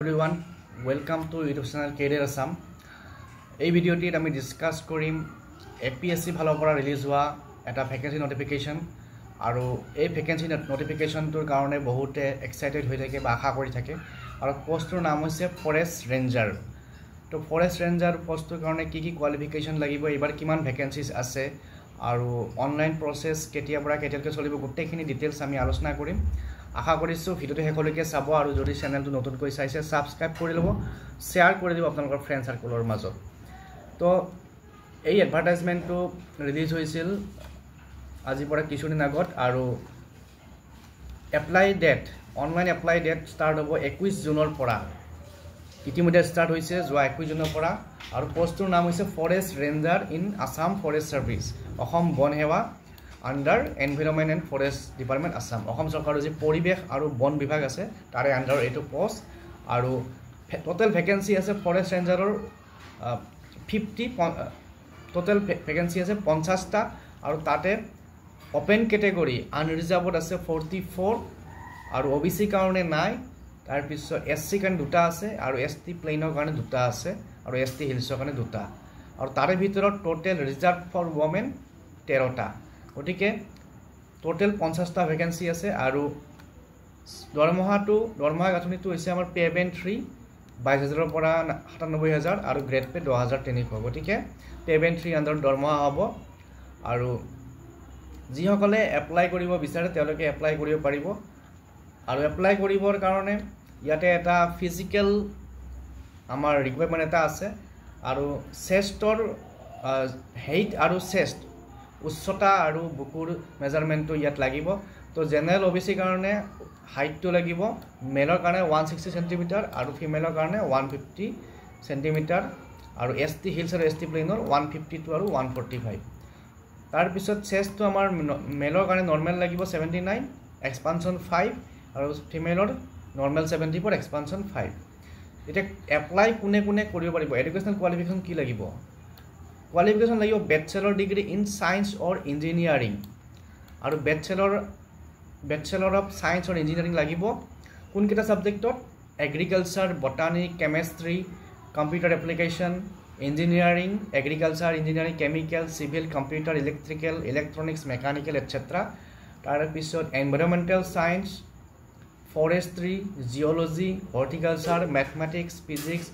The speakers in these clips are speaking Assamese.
Everyone, welcome to YouTube channel Career Assam. এই ভিডিওটিত আমি ডিসকাস কৰিম APSC ফালৰ পৰা ৰিলিজ হোৱা এটা ভ্যাকেন্সি নোটিফিকেশন আৰু এই ভ্যাকেন্সি নোটিফিকেশনটোৰ কাৰণে বহুতে এক্সাইটেড হৈ থাকে বা আশা কৰি থাকে আৰু পোষ্টৰ নাম হৈছে ফৰেষ্ট ৰেঞ্জাৰ তো ফৰেষ্ট ৰেঞ্জাৰ পোষ্টৰ কাৰণে কি কি কোৱালিফিকেশন লাগিব এবাৰ কিমান ভ্যাকেন্সিজ আছে আৰু অনলাইন প্ৰসেস কেতিয়া পৰা কেতিয়ালৈকে চলিব গোটেইখিনি ডিটেইলছ আমি আলোচনা কৰিম আশা কৰিছো ভিডিওটো হেকলৈকে চাব আৰু যদি চেনেলটো নতুনকৈ চাইছে সাবস্ক্ৰাইব কৰি লব শেয়াৰ কৰি দিব আপোনালোকৰ ফ্ৰেণ্ড সাৰ্কেলৰ মাজত তো এই এডভাৰটাইজমেন্টটো ৰিলিজ হৈছিল আজি পৰা কিছুদিন আগত আৰু apply date online apply date start হ'ব 21 জুনৰ পৰা ইতিমধ্যে ষ্টাৰ্ট হৈছে যোৱা 21 জুনৰ পৰা আৰু পোষ্টৰ নাম হৈছে forest ranger in Assam forest service Assam বন সেৱা under environment and forest department assam Assam চৰকাৰৰ যে পৰিবেশ আৰু বন বিভাগ আছে তাৰে আন্ডাৰ এটো পোষ্ট আৰু টোটাল ভ্যাকেন্সি আছে ফৰেষ্ট ৰেঞ্জাৰৰ 50 টোটাল ভ্যাকেন্সি আছে 50 টা আৰু তাতে ওপেন ক্যাটেগৰি আনৰিজাৰ্ভড আছে 44 আৰু ওবিসি কাৰণে নাই তাৰ পিছত এসসি কাৰণে দুটা আছে আৰু এসটি প্লেনৰ কাৰণে দুটা আছে আৰু এসটি হিলছৰ কাৰণে দুটা আৰু তাৰে ভিতৰত টোটাল ৰিজাৰ্ভ ফৰ ওমেন 13 টা ওটিকে টোটাল 50 টা ভ্যাকেন্সি আছে আৰু দৰমহা গাঁথনিটো হৈছে আমাৰ পেমেন্ট 3 22000 ৰ পৰা 97000 আৰু গ্ৰেড পে 2300 গটিকে পেমেন্ট 3 আন্ডাৰ দৰমহা হ'ব আৰু যিসকলে এপ্লাই কৰিব বিচাৰে তেওঁলোকে এপ্লাই কৰিব পাৰিব আৰু এপ্লাই কৰিবৰ কাৰণে ইয়াতে এটা ফিজিক্যাল আমাৰ ৰিকুৱাৰমেন্ট এটা আছে আৰু চেষ্টৰ হাইট আৰু চেষ্ট উচ্চতা আৰু বুকুৰ মেজাৰমেন্টটো ইয়াত লাগিব তো জেনাৰেল ওবিসি কাৰণে হাইটটো লাগিব মেলৰ কাৰণে 160 সেমি আৰু ফিমেলৰ কাৰণে 150 সেমি আৰু এসটি হিলছ আৰু এসটি প্লেনৰ 152 আৰু 145 তাৰ পিছত চেষ্টটো আমাৰ মেলৰ কাৰণে নৰমাল লাগিব 79 এক্সপানশন 5 আৰু ফিমেলৰ নৰমাল 74 এক্সপানশন 5 এটা এপ্লাই কোনে কৰিব পাৰিব এডুকেশনাল কোৱালিফিকেশন কি লাগিব Qualification like your bachelor degree in science or engineering আৰু bachelor of science or engineering লাগিব কোন কিটা সাবজেক্টত agriculture botany chemistry computer application engineering agriculture engineering chemical civil computer electrical electronics mechanical etc তাৰ পিছত environmental science forestry geology horticulture mathematics physics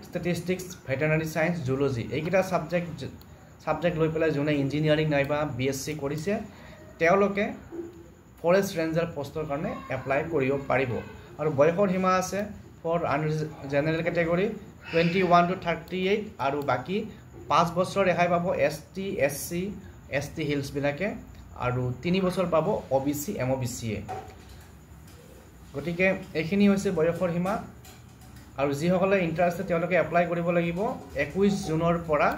statistics veterinary science zoology এইকিটা সাবজেক্ট লৈ পেলাই যোনে ইঞ্জিনিয়াৰিং নাইবা বিএসসি কৰিছে তেওঁলোকে ফৰেষ্ট ৰেঞ্জাৰ পোষ্টৰ কাৰণে এপ্লাই কৰিব পাৰিব আৰু বয়সৰ সীমা আছে ফৰ জেনাৰেল ক্যাটেগৰি 21 to 38 আৰু বাকি 5 বছৰ ৰেহাই পাব এসটি এসসি এসটি হিলছ বিলাকে আৰু 3 বছৰ পাব ওবিসি এমওবিসি গটিকে এইখিনি হৈছে বয়সৰ সীমা আৰু যিসকলে ইন্টাৰেস্টেড তেওঁলোকে এপ্লাই কৰিব লাগিব 21 জুনৰ পৰা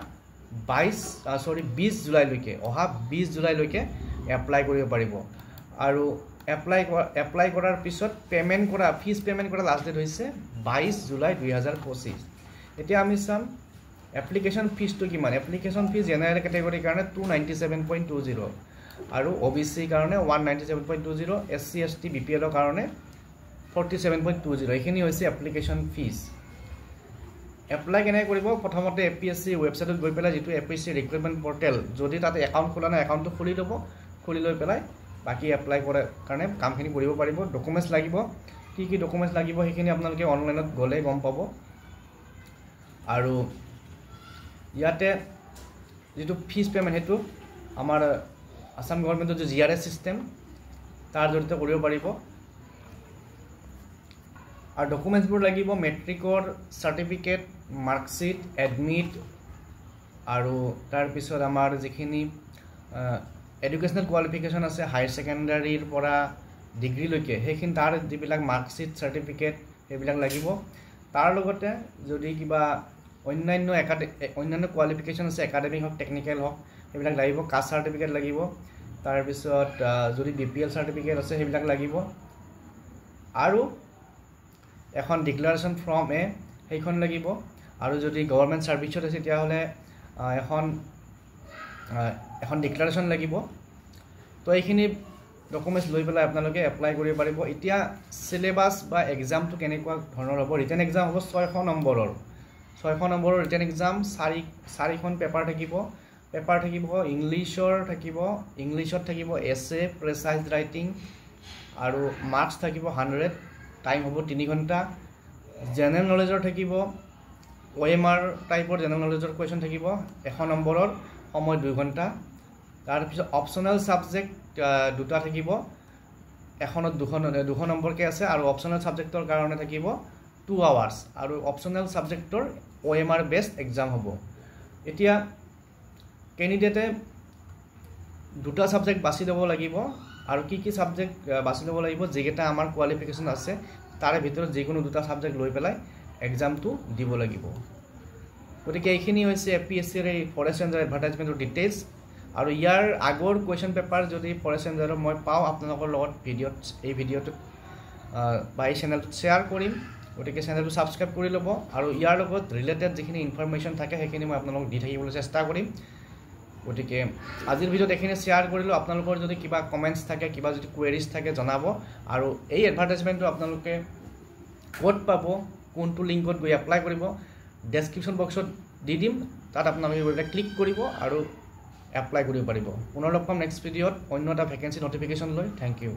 20 জুলাইলৈকে অহা 20 জুলাইলৈকে এপ্লাই কৰিব পাৰিব আৰু এপ্লাই কৰাৰ পিছত ফিজ পেমেন্ট কৰা লাষ্ট ডেট হৈছে 22 জুলাই 2025 এতিয়া আমি চাম এপ্লিকেশন ফিজটো কিমান এপ্লিকেশন ফিজ জেনাৰেল ক্যাটেগৰিৰ কাৰণে 297.20 আৰু ওবিসি কাৰণে 197.20 এসসি এসটি বিপিএল ৰ কাৰণে 47.20 এখিনি হৈছে এপ্লিকেশন ফিজ এপ্লাই কেনে কৰিব প্ৰথমতে এপিএসসি ওয়েবসাইটত গৈ পেলাই যেটো এপিএসসি ৰিক্ৰুটমেন্ট পোৰ্টেল যদি তাতে একাউন্ট খোলা নাই একাউন্টটো খুলি লব খুলি লৈ পেলাই বাকি এপ্লাই কৰাৰ কাৰণে কামখিনি কৰিব পাৰিব ডকুমেন্টস লাগিব কি ডকুমেন্টস লাগিব হেখিনি আপোনালোকে অনলাইনত গলে গম পাব আৰু ইয়াতে যেটো ফিজ পেমেন্ট হেতু আমাৰ আসাম গভৰ্ণমেন্টৰ যে জিআৰএছ সিস্টেম তাৰ জৰিয়তে কৰিব পাৰিব আৰ ডকুমেন্টস বোৰ লাগিব মেট্ৰিকৰ সাৰ্টিফিকেট মাৰ্কশিট এডমিট আৰু তাৰ পিছত আমাৰ যিখিনি এডুকেশনাল কোৱালিফিকেশন আছে হায়াৰ সেকেন্ডাৰীৰ পৰা ডিগ্ৰী লৈকে হেখিনি তাৰ যিবিলাক মাৰ্কশিট সাৰ্টিফিকেট হেবিলাক লাগিব তাৰ লগতে যদি কিবা অন্যান্য কোৱালিফিকেশন আছে একাডেমিক হক টেকনিক্যাল হক হেবিলাক লাগিব কাষ্ট সাৰ্টিফিকেট লাগিব তাৰ পিছত যদি বিপিএল সাৰ্টিফিকেট আছে হেবিলাক লাগিব আৰু এখন ডিক্লাৰেশন ফৰ্ম হেখন লাগিব আৰু যদি গভৰ্ণমেন্ট সাৰ্ভিসত আছে তেতিয়া হলে এখন ডিক্লাৰেশন লাগিব তো এইখিনি ডকুমেণ্টছ লৈ পেলাই আপোনালোকে এপ্লাই কৰিব পাৰিব এতিয়া সিলেবাস বা এক্সামটো কেনেকুৱা ধৰণৰ হ'ব ৰিটেন এক্সাম হ'ব 600 নম্বৰৰ 600 নম্বৰৰ ৰিটেন এক্সাম 4খন পেপাৰ থাকিব ইংলিছত থাকিব এছে প্ৰেচাইজ ৰাইটিং আৰু মাৰ্কছ থাকিব 100 টাইম হ'ব 3 ঘণ্টা জেনেৰেল নলেজৰ থাকিব OMR টাইপৰ জেনেৰেল নলেজৰ কোৱেশ্চন থাকিব 100 নম্বৰৰ সময় 2 ঘণ্টা তাৰ পিছত অপচনেল সাবজেক্ট দুটা থাকিব এখনত 200 নম্বৰকে আছে আৰু অপচনেল সাবজেক্টৰ কাৰণে থাকিব 2 আৱাৰ্স আৰু অপচনেল সাবজেক্টৰ OMR বেসড এক্সাম হ'ব এতিয়া ক্যান্ডিডেটে দুটা সাবজেক্ট বাছি ল'ব লাগিব আৰু কি সাবজেক্ট বাছি ল'ব লাগিব যেটা আমাৰ কোৱালিফিকেশন আছে তাৰে ভিতৰত যিকোনো দুটা সাবজেক্ট লৈ পেলাই এক্সামটো দিব লাগিব গতিকে এইখিনি হৈছে APSC ৰ ফৰেষ্ট ৰেঞ্জাৰ এডভাৰটাইজমেন্টৰ ডিটেইলছ আৰু ইয়াৰ আগৰ কোৱেশ্চন পেপাৰ যদি ফৰেষ্ট ৰেঞ্জাৰৰ মই পাওঁ আপোনালোকৰ লগত এই ভিডিঅ'টো বা এই চেনেলটো শ্বেয়াৰ কৰিম গতিকে চেনেলটো সাবস্ক্ৰাইব কৰি ল'ব আৰু ইয়াৰ লগত ৰিলেটেড যিখিনি ইনফৰমেশ্যন থাকে সেইখিনি মই আপোনালোকক দি থাকিবলৈ চেষ্টা কৰিম গতিকে আজিৰ ভিডিঅ'ত এইখিনি শ্বেয়াৰ কৰিলোঁ আপোনালোকৰ যদি কিবা কমেন্টছ থাকে কিবা যদি কুৱেৰিজ থাকে জনাব আৰু এই এডভাৰটাইজমেন্টটো আপোনালোকে ক'ত পাব কোনটো লিংকত গৈ এপ্লাই কৰিব ডেসক্ৰিপচন বক্সত দি দিম তাত আপোনালোকে গৈ ক্লিক কৰিব আৰু এপ্লাই কৰিব পাৰিব পুনৰ লগ পাম নেক্সট ভিডিঅ'ত অন্য এটা ভেকেন্সি নটিফিকেশ্যন লৈ থ্যাংক ইউ